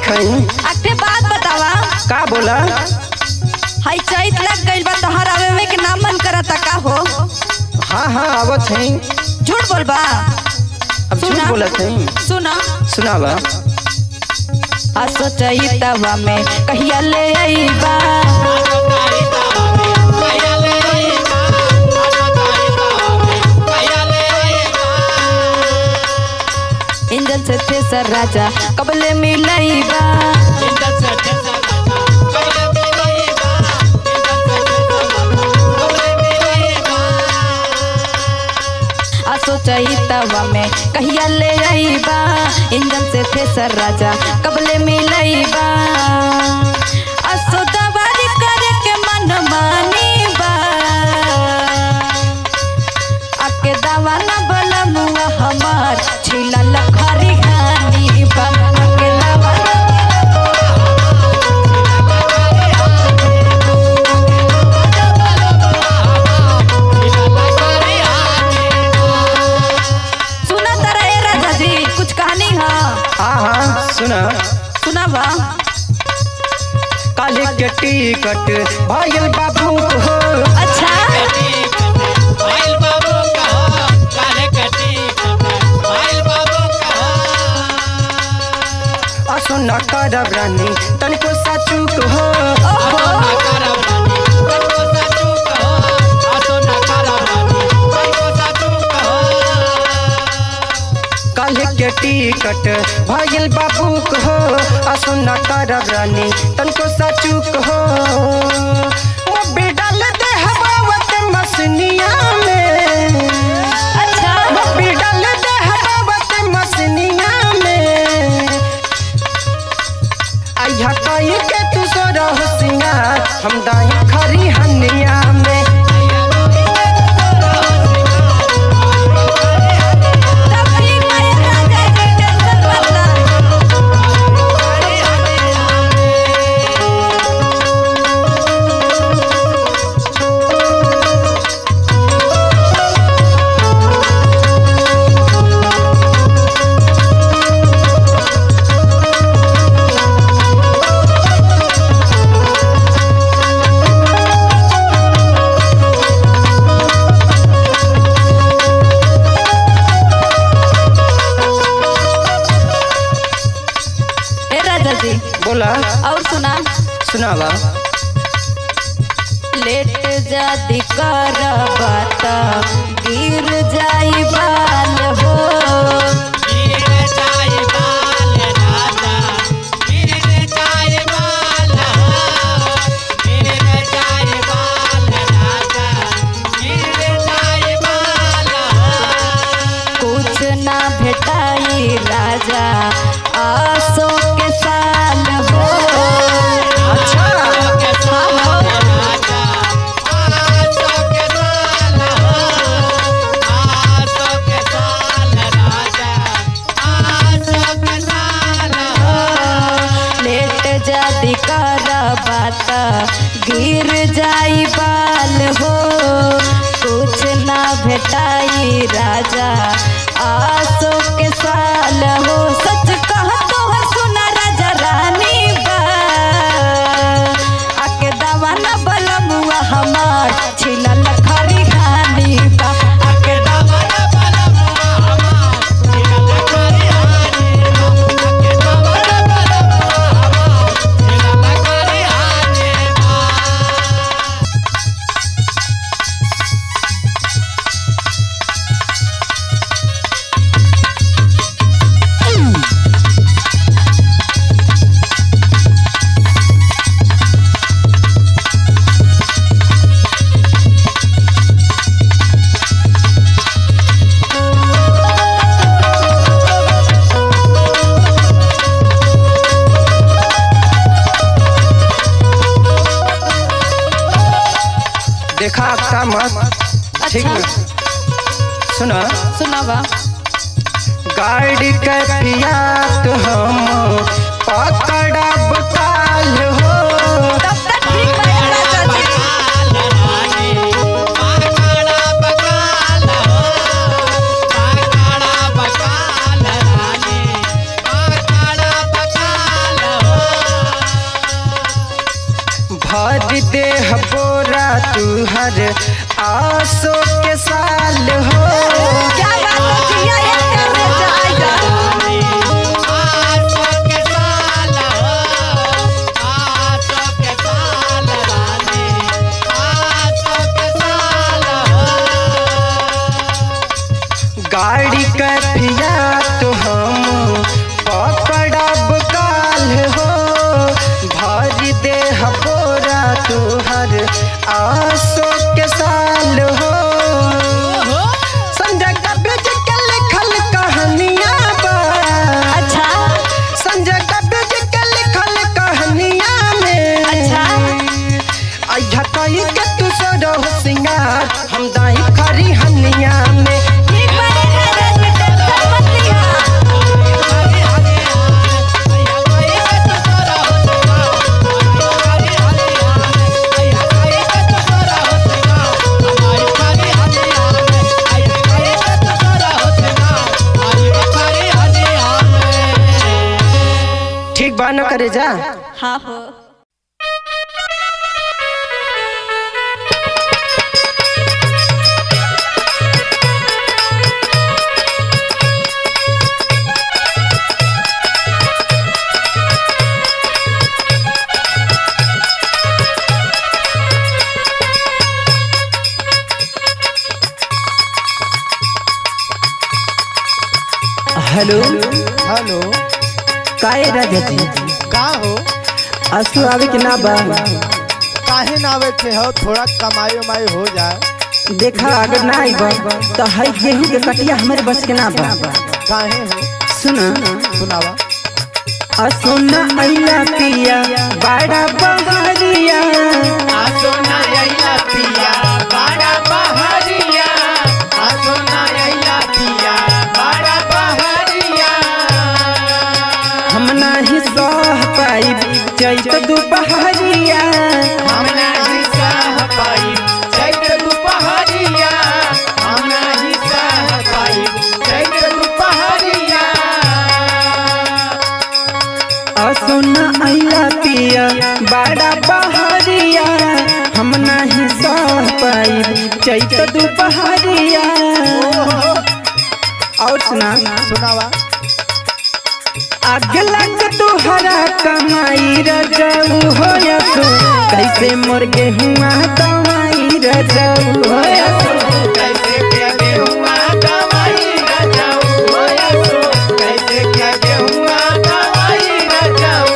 देखई। अटे बात बतावा। का बोला? हाई चैत लग गइल बा तोहर आवे में के नाम मन करता का हो? हाँ हाँ आवत है। झूठ बोलबा? अब झूठ बोलत है। सुना सुनावा। असो चैतवा में कहिया ले आईबा, इंजन से थ्रेसर राजा कबले मिलईबा, असो चैतवा में कहिया ले आईबा, इंजन से थ्रेसर राजा कबले मिलईबा, असो दवारी करे के मन मानी बा, आके दवा न बलमुआ हमार छिला लखरी हानी बा, आके दवा सुना तारा ए राजा जी कुछ कहानी है? हाँ हाँ सुना। सुनावा। काले के टिकट भाईल बाबू हो। अच्छा असो न करब रानी तनिको साचुक हो। काले के टिकट भाईल बाबू हो। असो न करब रानी तनिको साचुक हो। मोबे डाल दे हवावत मसनिया में। अच्छा मोबे डाल दे हवावत मसनिया में। आइया कही के तू सोरा होशियार हम दाई खरी हनिया में। तब ठीक है राजा जी टेंशन मत ला। ए राजा जी बोला। और सुना। सुनावा। लेट जादी करबा त गिर जाई बाल हो, कुछ ना भेटाई राजा आसो के साल हो। अच्छा लेट जादी करबा त गिर जाई बाल हो, कुछ ना भेटाई राजा आसो के साल हो। सच कह तो है सुना राजा रानी बा, आके दवा न बलमुआ हमार छिला लखरी हानी बा, आके दवा न बलमुआ हमार छिला लखरी हानी बा, आके दवा न बलमुआ हमार छिला लखरी हानी बा। देखा आपका मत ठीक अच्छा। है। सुना। सुनावा। गाड़ी के पिया तो हम पकड़ब काल हो। तब तक ठीक है राजा जी। तुहर आसो के साल हो। क्या बात होती है ये करने जाएगा आसो के साल हो, आसो के साल रानी, आसो के साल हो। गाड़ी कथिया तो हम पकड़ब काल हो, भर दे बोरा तुहर आसो के साल हो। संजय कब्ज के लिखल कहानियां बा, अच्छा संजय कब्ज के लिखल कहानियां में अच्छा अइहा कई के तू सोरो सिंगार हम दाई खरी हनिया में। ठीक बनेगा रे टेंशन मत लिया हरी हरी भैया भाई के तो तोरा होगा, हरी हरी भैया भाई के तो तोरा होगा, हमारी हरी हरी भैया भाई के तो तोरा होगा, हरी हरी हरी। ठीक बा न करे जा। हाँ हो हेलो हेलो काहे राजा जी का हो असु आवे के ना बा। काहे ना आवे थे हो, थोड़ा कमाई उमाई हो जाए। देखा अगर ना आइबा तो हई गेहूं के कटिया हमारे बस के ना बा। काहे हो सुना सुनावा। असुना अइला पिया बड़ा बहरिया, आसोना आइला पिया बड़ा बहरिया, आसोना आइला पिया बड़ा बहरिया। हम नाही सह पाइब चैत दुपहरिया, हम नाही सह पाई चैत दुपहरिया, हम नाही सह पाई चैत दुपहरिया। असुना अइला पिया बड़ा बहरिया, हम नाही सह पाइब चैत दुपहरिया। और सुना सुनावा। आग लग तुहरा कमाई रजाऊ हो यसो, कैसे मोर गेहुआ दवाई रजाऊ हो यसो। कैसे क्या गेहुआ दवाई रजाऊ हो यसो, कैसे क्या गेहुआ दवाई रजाऊ।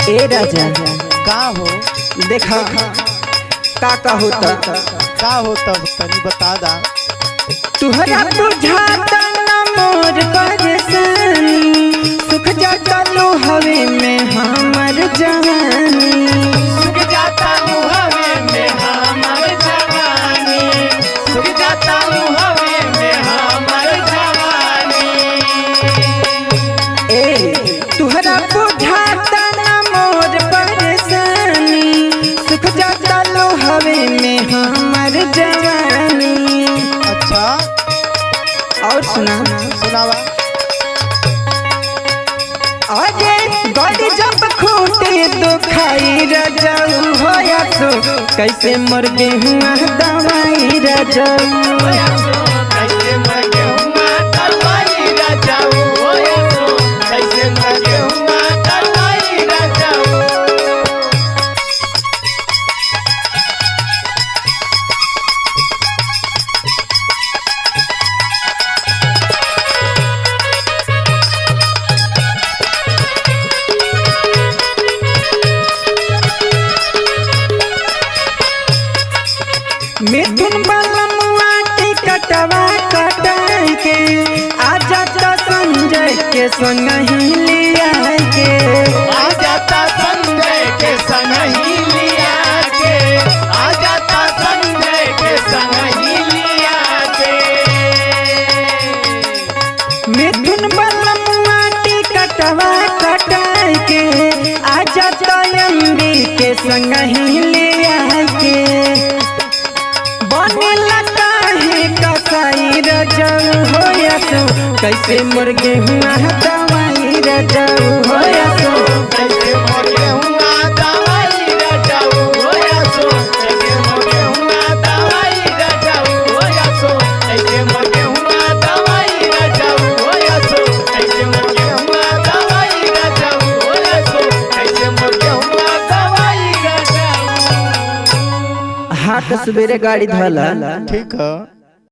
ए राजा का हो देखा का होता का हो तब तनी बता दा। तुहरा बुझाता न मोर परेशानी, सुख जाता लो हवे में हमर जवानी। सुख जाता मुहवे में हमर जवानी, सुख जाता मुहवे में हमर जवानी। ए तुहरा बुझाता न मोर परेशानी, सुख जाता लो हवे में हमर जवानी। अच्छा और सुना सुनावा। अरे गड़ी जब खूटे दुखाई रजाऊ हो यसो, कैसे मर गेहुआ दवाई रजाऊ। कैसे मर गेहुआ दवाई रजाऊ हो यसो, कैसे मर गेहुआ दवाई रजाऊ। मिथुन बलमुआ टिकटवा कटाई के आजा तो संजय के संग ही लिया के। आ जाता संजय के संग ही लिया के, आ जाता पटाए के आजा तयंबी के संग ही ले आके बनेला काहे कसाई रजऊ हो यसो कैसे मुर्गे हुआ दवाई रजऊ हो यसो कैसे मोगे हुआ दवाई रजाऊ हो यसो कैसे मोगे हुआ दवाई रजाऊ हो यसो कैसे मोगे हुआ दवाई रजाऊ हो यसो कैसे मोगे हुआ दवाई रजाऊ हो यसो कैसे मोगे हुआ दवाई रजाऊ। हाँ तो सवेरे गाड़ी धला ठीक है।